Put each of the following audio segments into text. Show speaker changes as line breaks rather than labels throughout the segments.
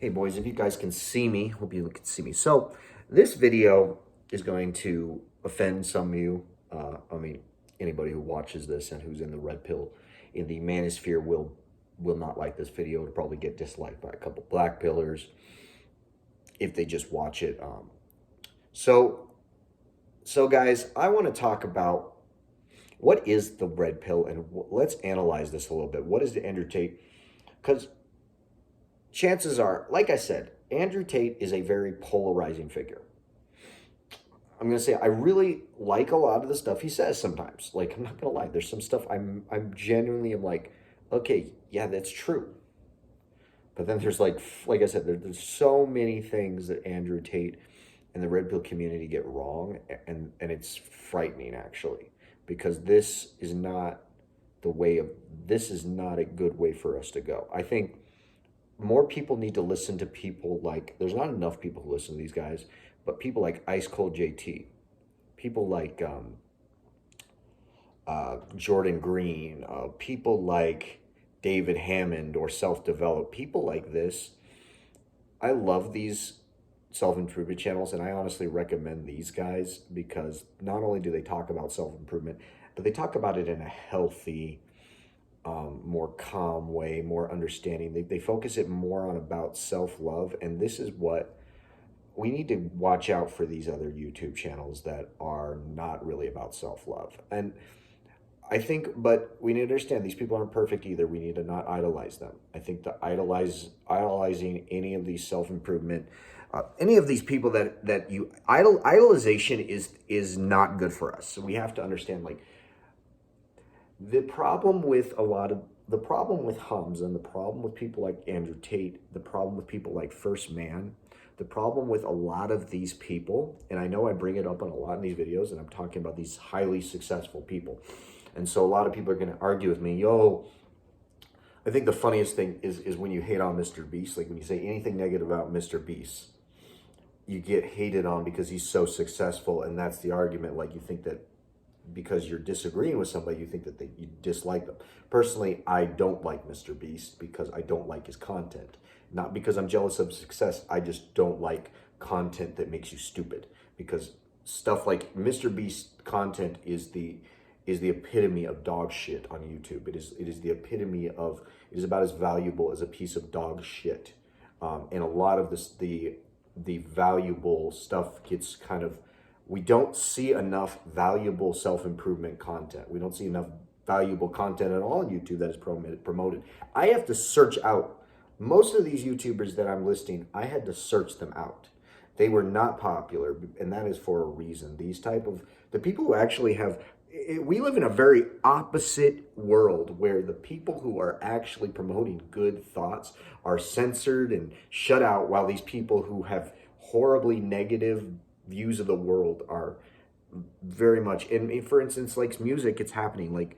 Hey boys, if you guys can see me, hope you can see me. So this video is going to offend some of you. Anybody who watches this and who's in the red pill, in the manosphere will not like this video. It'll probably get disliked by a couple black pillars if they just watch it. So guys, I want to talk about what is the red pill, and let's analyze this a little bit. What is the Andrew Tate? Because chances are, like I said, Andrew Tate is a very polarizing figure. I'm going to say I really like a lot of the stuff he says sometimes. Like, I'm not going to lie. There's some stuff I'm genuinely am like, okay, yeah, that's true. But then there's like I said, there's so many things that Andrew Tate and the red pill community get wrong. And it's frightening, actually, because this is not a good way for us to go. I think more people need to listen to people like, there's not enough people who listen to these guys, but people like Ice Cold JT, people like Jordan Green, people like David Hammond or Self-Develop, people like this. I love these self-improvement channels, and I honestly recommend these guys because not only do they talk about self-improvement, but they talk about it in a healthy, more calm way, more understanding. They focus it more on about self-love, and this is what we need to watch out for, these other YouTube channels that are not really about self-love. And I think, but we need to understand these people aren't perfect either. We need to not idolize them. I think the idolizing any of these self-improvement, any of these people that you idolization is not good for us. So we have to understand, like, the problem with Hums, and the problem with people like Andrew Tate, the problem with people like First Man, the problem with a lot of these people, and I know I bring it up on a lot in these videos, and I'm talking about these highly successful people. And so a lot of people are going to argue with me, I think the funniest thing is when you hate on Mr. Beast, like when you say anything negative about Mr. Beast, you get hated on because he's so successful, and that's the argument. Like, you think that because you're disagreeing with somebody, you think that you dislike them. Personally, I don't like Mr. Beast because I don't like his content. Not because I'm jealous of success, I just don't like content that makes you stupid. Because stuff like Mr. Beast content is the epitome of dog shit on YouTube. It is the epitome of, it is about as valuable as a piece of dog shit. And a lot of the valuable stuff gets kind of, we don't see enough valuable self-improvement content. We don't see enough valuable content at all on YouTube that is promoted. I have to search out most of these YouTubers that I'm listing. I had to search them out. They were not popular, and that is for a reason. The people who actually have, we live in a very opposite world where the people who are actually promoting good thoughts are censored and shut out, while these people who have horribly negative views of the world are very much, and for instance, like music, it's happening. Like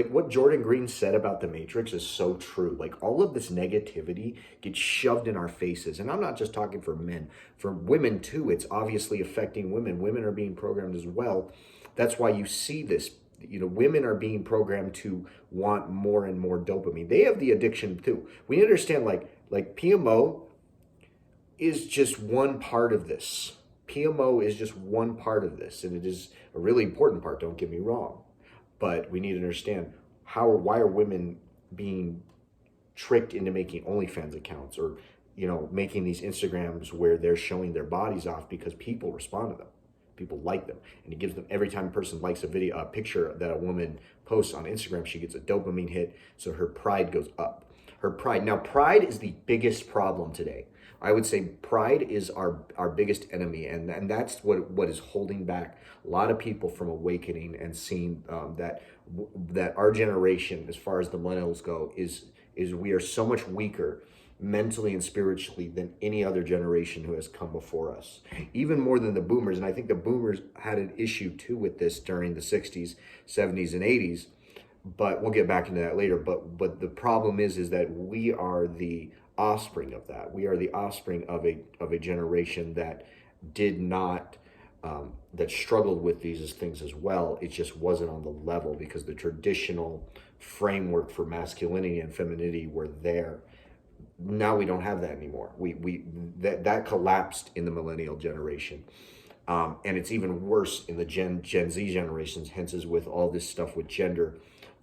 what Jordan Green said about the Matrix is so true. Like, all of this negativity gets shoved in our faces. And I'm not just talking for men, for women too. It's obviously affecting women. Women are being programmed as well. That's why you see this. Women are being programmed to want more and more dopamine. They have the addiction too. We need to understand, like PMO is just one part of this. PMO is just one part of this, and it is a really important part, don't get me wrong. But we need to understand why are women being tricked into making OnlyFans accounts, or, making these Instagrams where they're showing their bodies off, because people respond to them. People like them, and it gives them, every time a person likes a picture that a woman posts on Instagram, she gets a dopamine hit, so her pride goes up. Now, pride is the biggest problem today. I would say pride is our biggest enemy, and that's what is holding back a lot of people from awakening and seeing that our generation, as far as the millennials go, is we are so much weaker mentally and spiritually than any other generation who has come before us, even more than the boomers. And I think the boomers had an issue too with this during the 60s, 70s, and 80s, but we'll get back into that later. But the problem is that we are the offspring of that. We are the offspring of a generation that did not, that struggled with these things as well. It just wasn't on the level because the traditional framework for masculinity and femininity were there. Now we don't have that anymore. That collapsed in the millennial generation. And it's even worse in the Gen Z generations. Hence, is with all this stuff with gender,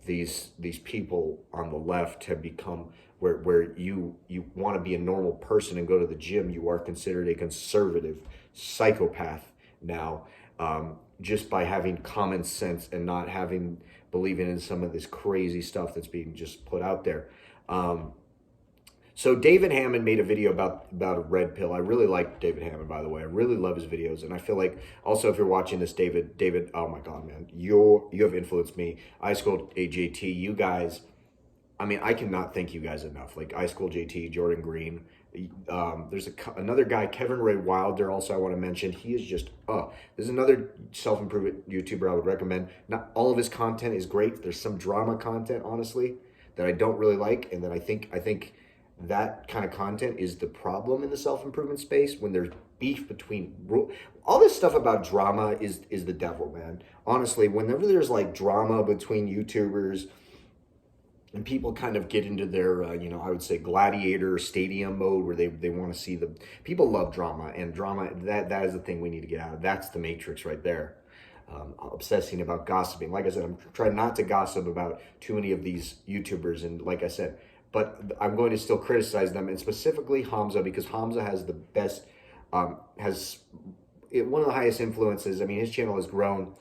these people on the left have become where you want to be a normal person and go to the gym, you are considered a conservative psychopath now, just by having common sense and not having believing in some of this crazy stuff that's being just put out there. So David Hammond made a video about a red pill. I really like David Hammond, by the way. I really love his videos, and I feel like also if you're watching this, David, oh my God, man, you have influenced me. Ice Cold JT, you guys. I mean, I cannot thank you guys enough. Like Ice Cold JT, Jordan Green. There's another guy, Kevin Ray Wilder. Also, I want to mention he is just. There's another self-improvement YouTuber I would recommend. Not all of his content is great. There's some drama content, honestly, that I don't really like, and that I think that kind of content is the problem in the self-improvement space when there's beef between all this stuff about drama is the devil, man. Honestly, whenever there's like drama between YouTubers and people kind of get into their I would say gladiator stadium mode where they want to see the people love drama, and drama that is the thing we need to get out of. That's the matrix right there. Obsessing about gossiping. Like I said, I'm trying not to gossip about too many of these YouTubers, and like I said, but I'm going to still criticize them, and specifically Hamza, because Hamza has the best, has one of the highest influences. I mean, his channel has grown,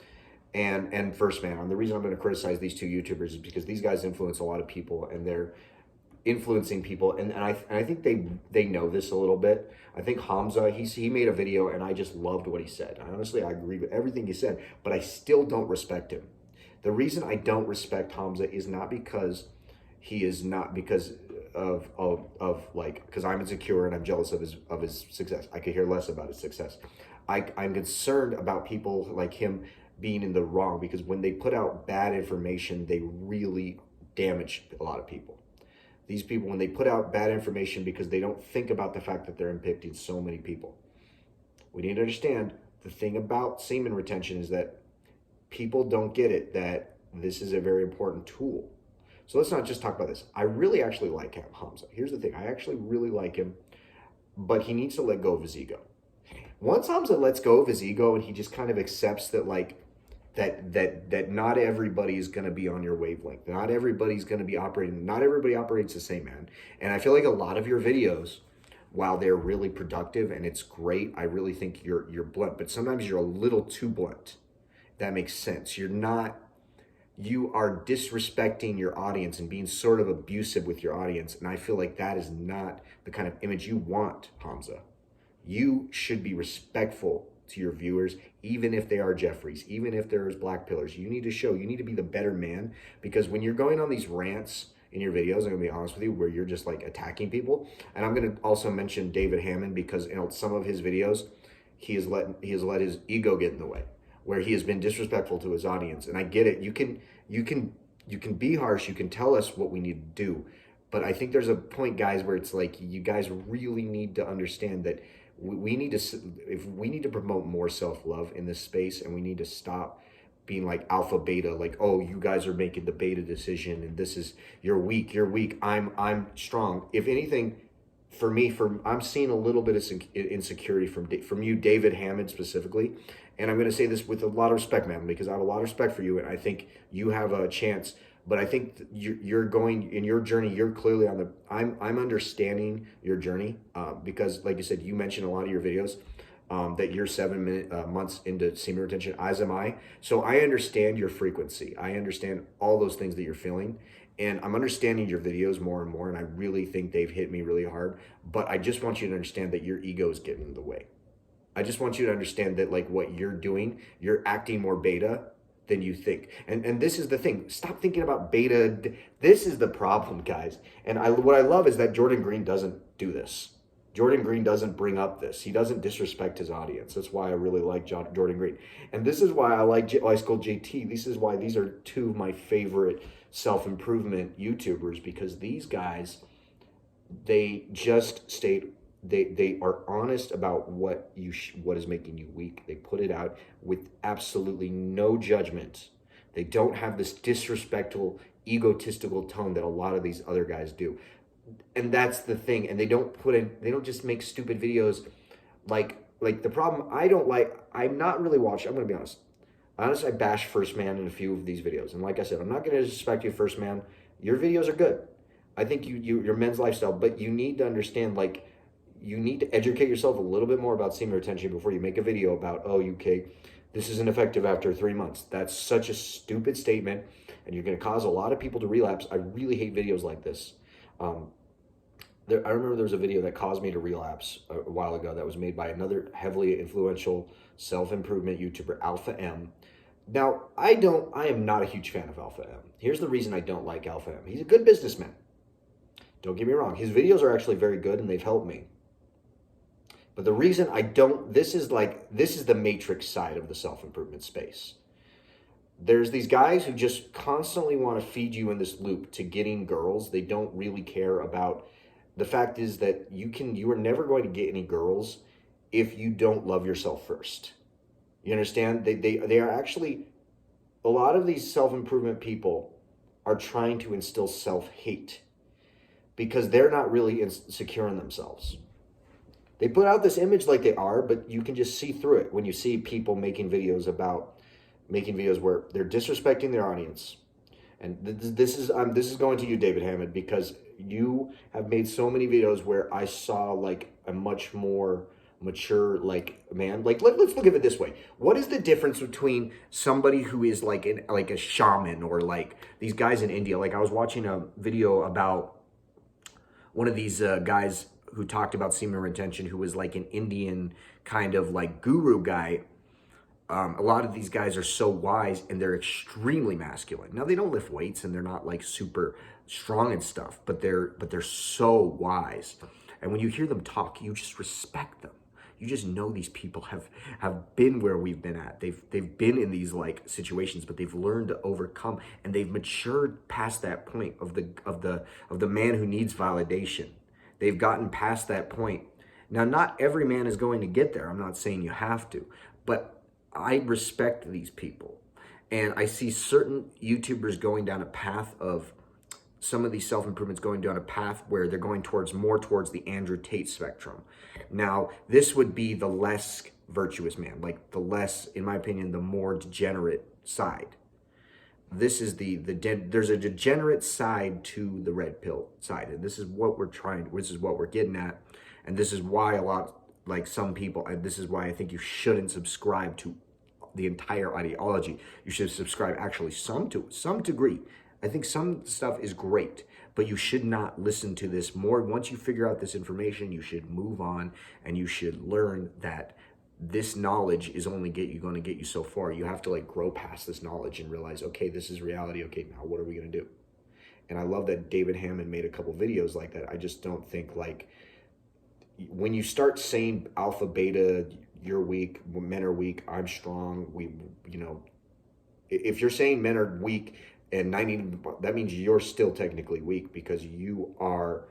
and First Man. And the reason I'm going to criticize these two YouTubers is because these guys influence a lot of people, and they're influencing people, and I think they know this a little bit. I think Hamza, he made a video, and I just loved what he said. Honestly, I agree with everything he said, but I still don't respect him. The reason I don't respect Hamza is not because because I'm insecure and I'm jealous of his success. I could hear less about his success. I'm concerned about people like him being in the wrong, because when they put out bad information, they really damage a lot of people. These people, when they put out bad information because they don't think about the fact that they're impacting so many people. We need to understand the thing about semen retention is that people don't get it, that this is a very important tool. So let's not just talk about this. I really actually like Hamza. Here's the thing. I actually really like him, but he needs to let go of his ego. Once Hamza lets go of his ego and he just kind of accepts that that not everybody is going to be on your wavelength. Not everybody's going to be operating. Not everybody operates the same, man. And I feel like a lot of your videos, while they're really productive and it's great, I really think you're blunt. But sometimes you're a little too blunt. That makes sense. You are disrespecting your audience and being sort of abusive with your audience. And I feel like that is not the kind of image you want, Hamza. You should be respectful to your viewers, even if they are Jeffries, even if there's black pillars. You need to be the better man, because when you're going on these rants in your videos, I'm gonna be honest with you, where you're just like attacking people. And I'm gonna also mention David Hammond, because in some of his videos, he has let his ego get in the way, where he has been disrespectful to his audience. And I get it. You can be harsh. You can tell us what we need to do. But I think there's a point, guys, where it's like you guys really need to understand that we need to promote more self-love in this space, and we need to stop being like alpha beta, like, oh, you guys are making the beta decision and this is you're weak, I'm strong. If anything, for me, I'm seeing a little bit of insecurity from you, David Hammond, specifically. And I'm going to say this with a lot of respect, man, because I have a lot of respect for you, and I think you have a chance. But I think you're going in your journey. You're clearly on the. I'm understanding your journey, because, like you said, you mentioned a lot of your videos that you're 7 months into semen retention, as am I. So I understand your frequency. I understand all those things that you're feeling. And I'm understanding your videos more and more, and I really think they've hit me really hard. But I just want you to understand that your ego is getting in the way. I just want you to understand that, like, what you're doing, you're acting more beta than you think. And this is the thing. Stop thinking about beta. This is the problem, guys. And what I love is that Jordan Green doesn't do this. Jordan Green doesn't bring up this. He doesn't disrespect his audience. That's why I really like Jordan Green. And this is why I like Ice Cold JT. This is why these are two of my favorite self-improvement YouTubers, because these guys, they just state, they are honest about what is making you weak. They put it out with absolutely no judgment. They don't have this disrespectful, egotistical tone that a lot of these other guys do. And that's the thing. And they don't they don't just make stupid videos like the problem I don't like. I'm not really watching. I'm going to be honest. Honestly, I bash First Man in a few of these videos. And like I said, I'm not going to disrespect you, First Man. Your videos are good. I think your men's lifestyle, but you need to understand, like, you need to educate yourself a little bit more about semen retention before you make a video about, oh, UK, this isn't effective after 3 months. That's such a stupid statement, and you're going to cause a lot of people to relapse. I really hate videos like this. I remember there was a video that caused me to relapse a while ago that was made by another heavily influential self-improvement YouTuber, Alpha M. Now, I am not a huge fan of Alpha M. Here's the reason I don't like Alpha M. He's a good businessman. Don't get me wrong. His videos are actually very good and they've helped me. But the reason I don't, this is the matrix side of the self-improvement space. There's these guys who just constantly want to feed you in this loop to getting girls. They don't really care about, the fact is that you are never going to get any girls if you don't love yourself first. You understand? They are actually, a lot of these self-improvement people are trying to instill self-hate because they're not really secure in themselves. They put out this image like they are, but you can just see through it when you see people making videos where they're disrespecting their audience. And this is going to you, David Hammond, because you have made so many videos where I saw like a much more mature man. Let's look at it this way. What is the difference between somebody who is like a shaman, or like these guys in India? Like, I was watching a video about one of these guys who talked about semen retention, who was like an Indian kind of like guru guy. A lot of these guys are so wise and they're extremely masculine. Now, they don't lift weights and they're not like super strong and stuff, but they're so wise. And when you hear them talk, you just respect them. You just know these people have been where we've been at. They've been in these like situations, but they've learned to overcome, and they've matured past that point of the man who needs validation. They've gotten past that point. Now, not every man is going to get there. I'm not saying you have to, but I respect these people. And I see certain YouTubers going down a path of, some of these self-improvements going down a path where they're going more towards the Andrew Tate spectrum. Now, this would be the less virtuous man, like the less, in my opinion, the more degenerate side. This is there's a degenerate side to the red pill side, and this is what we're getting at, and this is why some people, and this is why I think you shouldn't subscribe to the entire ideology. You should subscribe actually some degree. I think some stuff is great, but you should not listen to this more. Once you figure out this information, you should move on, and you should learn that this knowledge is only going to get you so far. You have to like grow past this knowledge and realize, okay, this is reality. Okay, now what are we going to do? And I love that David Hammond made a couple videos like that. I just don't think, like, when you start saying alpha, beta, you're weak, men are weak, I'm strong, if you're saying men are weak and 90, that means you're still technically weak because you are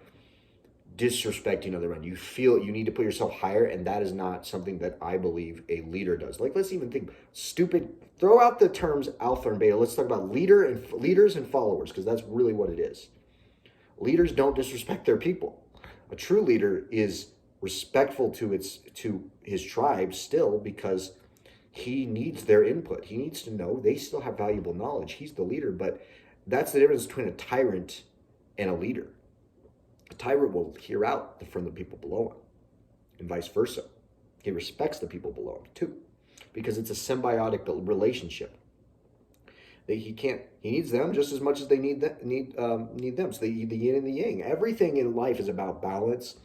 disrespecting other men. You feel you need to put yourself higher, and that is not something that I believe a leader does. Like, let's even think stupid, throw out the terms alpha and beta. Let's talk about leaders and followers, because that's really what it is. Leaders don't disrespect their people. A true leader is respectful to his tribe still, because he needs their input. He needs to know they still have valuable knowledge. He's the leader, but that's the difference between a tyrant and a leader. A tyrant will hear out from the people below him, and vice versa. He respects the people below him too, because it's a symbiotic relationship. He needs them just as much as they need them. So the yin and the yang. Everything in life is about balance,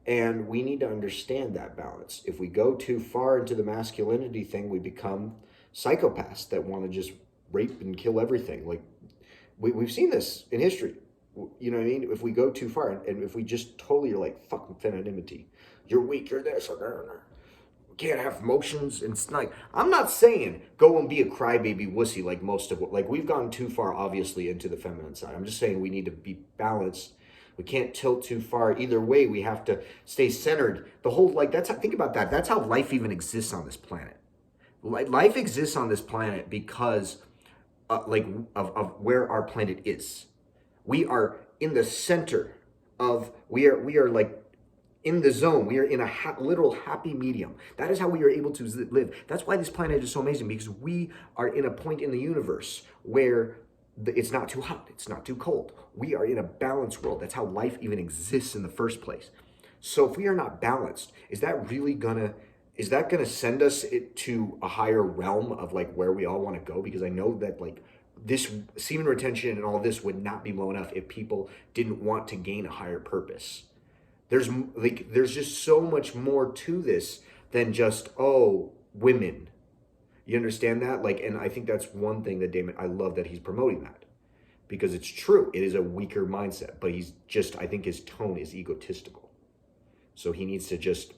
and we need to understand that balance. If we go too far into the masculinity thing, we become psychopaths that want to just rape and kill everything. Like, we've seen this in history. You know what I mean? If we go too far, and if we just totally are like, fucking femininity, you're weak, you're this, or we can't have emotions. And it's like, I'm not saying go and be a crybaby wussy like most of like we've gone too far, obviously, into the feminine side. I'm just saying we need to be balanced. We can't tilt too far. Either way, we have to stay centered. The whole, think about that. That's how life even exists on this planet. Life exists on this planet because of where our planet is. We are in the center of we are like in the zone. We are in a literal happy medium. That is how we are able to live. That's why this planet is so amazing, because we are in a point in the universe where it's not too hot, it's not too cold. We are in a balanced world. That's how life even exists in the first place. So if we are not balanced, is that gonna send us to a higher realm of like where we all want to go? Because I know that like this semen retention and all this would not be low enough if people didn't want to gain a higher purpose. There's just so much more to this than just, oh, women. You understand that? Like, and I think that's one thing that Damon, I love that he's promoting that, because it's true. It is a weaker mindset, but I think his tone is egotistical. So he needs to just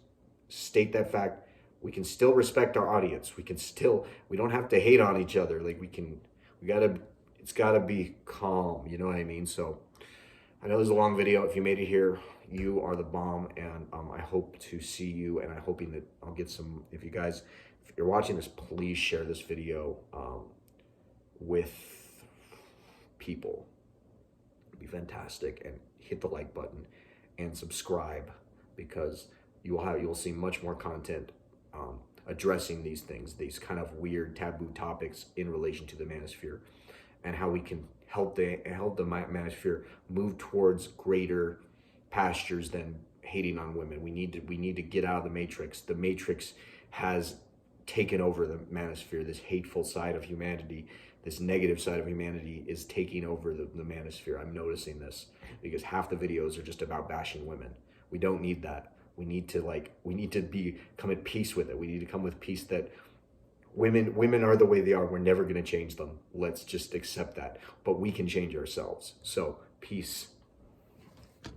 state that fact. We can still respect our audience. We don't have to hate on each other. Like it's gotta be calm. You know what I mean? So I know there's a long video. If you made it here, you are the bomb, and I hope to see you, and I'm hoping that I'll get some, if you're watching this, please share this video with people. It'd be fantastic, and hit the like button and subscribe, because you will see much more content addressing these things, these kind of weird taboo topics in relation to the manosphere, and how we can help the manosphere move towards greater pastures than hating on women. We need to get out of the matrix. The matrix has taken over the manosphere. This hateful side of humanity, this negative side of humanity is taking over the manosphere. I'm noticing this because half the videos are just about bashing women. We don't need that. We need to come at peace with it. We need to come with peace that women are the way they are. We're never going to change them. Let's just accept that. But we can change ourselves. So peace.